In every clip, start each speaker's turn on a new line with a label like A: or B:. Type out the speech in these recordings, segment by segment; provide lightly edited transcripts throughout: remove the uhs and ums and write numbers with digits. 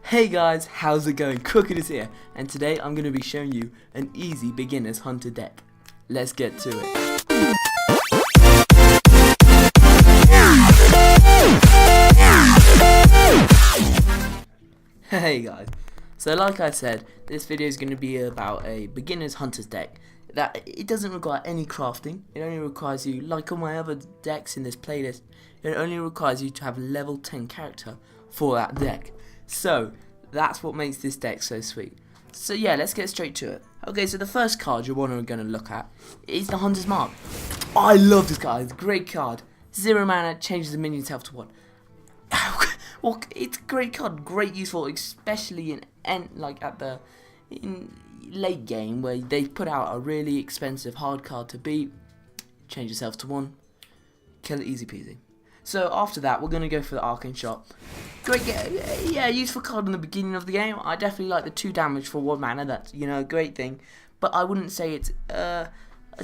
A: Hey guys, how's it going? Crooked is here, and today I'm going to be showing you an easy beginner's hunter deck. Let's get to it. Hey guys, so like I said, this video is going to be about a beginner's hunter's deck. That it doesn't require any crafting. It only requires you, like all my other decks in this playlist, it only requires you to have a level 10 character for that deck. So that's what makes this deck so sweet. So yeah, let's get straight to it. Okay, so the first card you're going to look at is the Hunter's Mark. I love this card. It's a great card. 0 mana, changes the minion's health to 1. Well, it's a great card, great useful, especially in late game where they put out a really expensive hard card to beat. Change yourself to 1, kill it easy peasy. So after that, we're gonna go for the Arcane Shot. Great, yeah, useful card in the beginning of the game. I definitely like the 2 damage for 1 mana. That's a great thing, but I wouldn't say it's a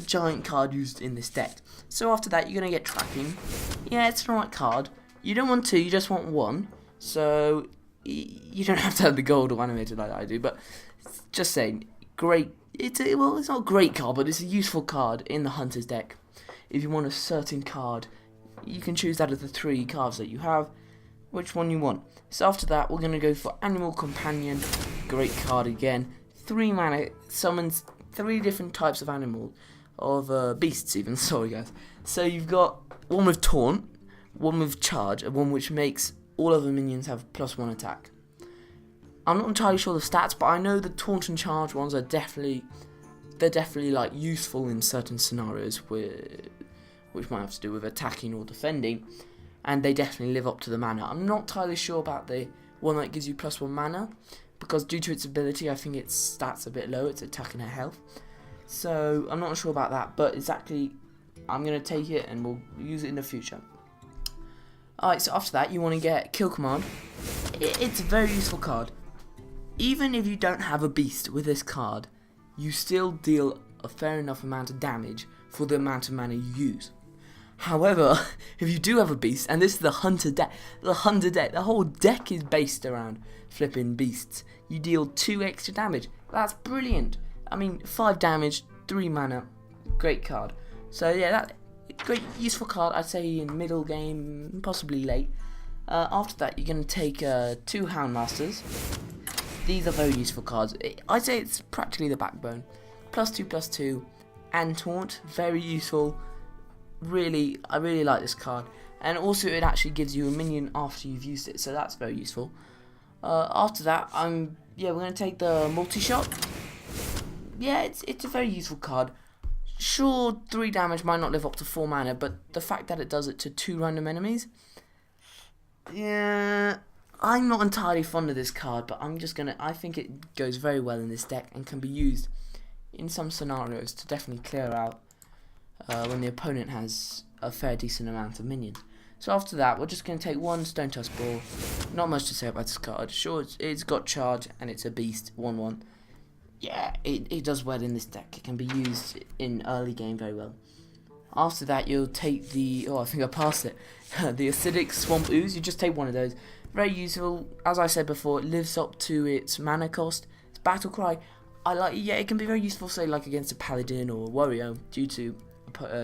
A: giant card used in this deck. So after that, you're gonna get Tracking. Yeah, it's the right card. You don't want 2, you just want 1. So you don't have to have the gold or animated like I do, but just saying, great. It's not a great card, but it's a useful card in the Hunter's deck. If you want a certain card, you can choose out of the 3 cards that you have, which one you want. So after that, we're going to go for Animal Companion. Great card again. 3 mana, summons 3 different types of animals, of beasts even, sorry guys. So you've got one with Taunt, one with Charge, and one which makes all other minions have +1 attack. I'm not entirely sure the stats, but I know the Taunt and Charge ones are definitely like useful in certain scenarios which might have to do with attacking or defending, and they definitely live up to the mana. I'm not entirely sure about the one that gives you +1 mana, because due to its ability, I think its stats are a bit low, its attack and health. So I'm not sure about that, but exactly, I'm going to take it and we'll use it in the future. Alright, so after that, you want to get Kill Command. It's a very useful card. Even if you don't have a beast with this card, you still deal a fair enough amount of damage for the amount of mana you use. However, if you do have a beast, and this is the Hunter deck, the whole deck is based around flipping beasts. You deal 2 extra damage. That's brilliant. I mean, 5 damage, 3 mana, great card. So yeah, that great useful card. I'd say in middle game, possibly late. After that, you're going to take 2 Houndmasters. These are very useful cards. I'd say it's practically the backbone. +2/+2 and Taunt, very useful. I really like this card, and also it actually gives you a minion after you've used it, so that's very useful. After that, we're gonna take the Multi-Shot. Yeah, it's a very useful card. Sure, 3 damage might not live up to 4 mana, but the fact that it does it to 2 random enemies, yeah, I'm not entirely fond of this card, but I think it goes very well in this deck and can be used in some scenarios to definitely clear out when the opponent has a fair decent amount of minions. So after that, we're just going to take 1 Stone Tusk Ball. Not much to say about this card. Sure, it's got Charge and it's a beast, 1/1. Yeah, it does well in this deck. It can be used in early game very well. After that, you'll take the, I think I passed it, the Acidic Swamp Ooze. You just take 1 of those. Very useful. As I said before, it lives up to its mana cost. Its Battle Cry, it can be very useful, say like against a Paladin or a Warrior, due to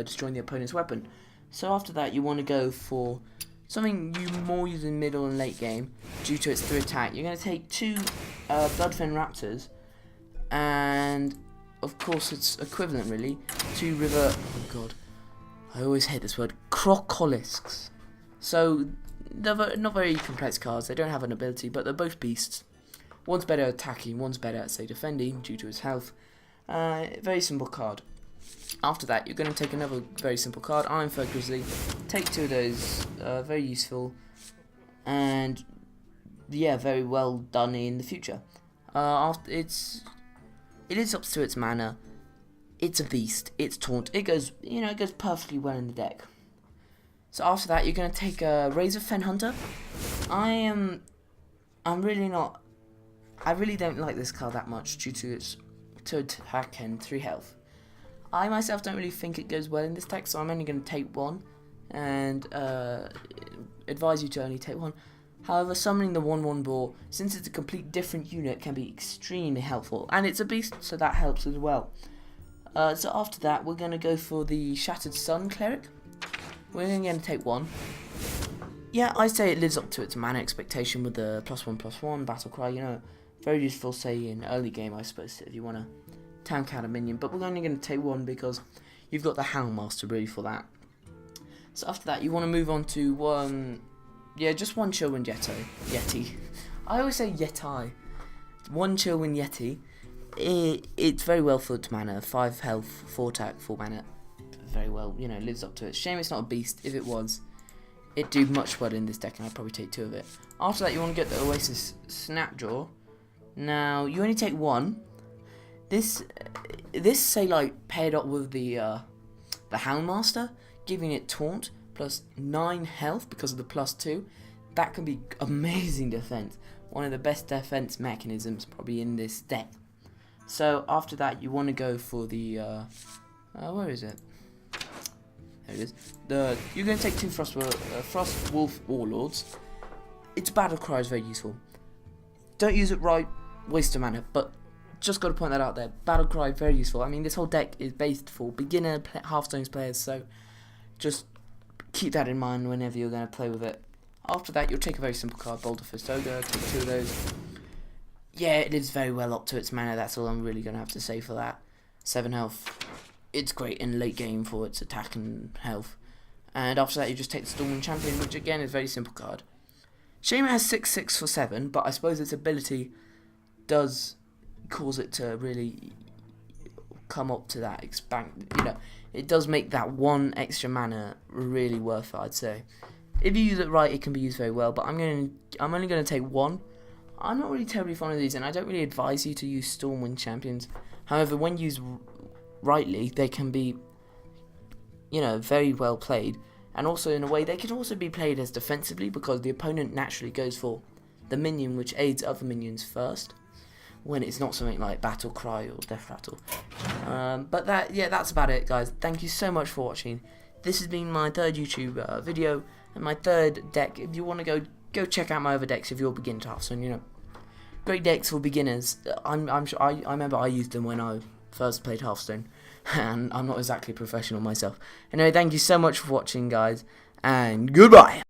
A: destroying the opponent's weapon. So after that, you want to go for something you more use in middle and late game, due to its 3 attack. You're going to take 2 Bloodfen Raptors, and of course its equivalent really, 2 River, oh god, I always hate this word, Crocolisks. So they're not very complex cards, they don't have an ability, but they're both beasts. One's better at attacking, one's better at, say, defending, due to its health. Very simple card. After that, you're going to take another very simple card, Iron Fur Grizzly. Take 2 of those, very useful, and yeah, very well done in the future. It is up to its mana. It's a beast. It's Taunt. It goes perfectly well in the deck. So after that, you're going to take a Razor Fen Hunter. I really don't like this card that much due to its 2 attack and 3 health. I myself don't really think it goes well in this deck, so I'm only going to take 1, and advise you to only take 1. However, summoning the 1/1 boar, since it's a complete different unit, can be extremely helpful. And it's a beast, so that helps as well. So after that, we're going to go for the Shattered Sun Cleric. We're going to take 1. Yeah, I say it lives up to its mana expectation with the +1/+1 battle cry. You know, very useful, say, in early game, I suppose, if you want to tank out a minion. But we're only going to take 1 because you've got the Houndmaster really for that. So after that, you want to move on to one... Yeah, just one Chillwind Yeti. I always say Yeti. One Chillwind Yeti. It's very well filled to mana. 5 health, 4 attack, 4 mana. Very well, you know, lives up to it. Shame it's not a beast. If it was, it'd do much better in this deck, and I'd probably take 2 of it. After that, you want to get the Oasis Snapjaw. Now, you only take 1. This say, like, paired up with the Houndmaster, giving it Taunt, plus 9 health because of the +2. That can be amazing defense. One of the best defense mechanisms probably in this deck. So after that, you want to go for the where is it? There it is. You're going to take 2 Frost Wolf Warlords. Its battle cry is very useful. Don't use it right, waste of mana. But just got to point that out there. Battle cry very useful. I mean, this whole deck is based for beginner Hearthstone players, so just keep that in mind whenever you're going to play with it. After that, you'll take a very simple card, Boulder Fist Ogre, take 2 of those. Yeah, it lives very well up to its mana, that's all I'm really going to have to say for that. 7 health. It's great in late game for its attack and health. And after that, you just take the Stormwind Champion, which again is a very simple card. Shame it has 6/6 for 7, but I suppose its ability does cause it to really come up to that expand. You know, it does make that 1 extra mana really worth it, I'd say. If you use it right, it can be used very well. But I'm only going to take 1. I'm not really terribly fond of these, and I don't really advise you to use Stormwind Champions. However, when used rightly, they can be, you know, very well played. And also, in a way, they can also be played as defensively because the opponent naturally goes for the minion which aids other minions first, when it's not something like Battle Cry or Death Rattle. But that's about it, guys. Thank you so much for watching. This has been my 3rd YouTube video and my 3rd deck. If you want to go check out my other decks if you're beginner to Hearthstone, you know, great decks for beginners. I'm sure I remember I used them when I first played Hearthstone, and I'm not exactly professional myself. Anyway, thank you so much for watching, guys, and goodbye.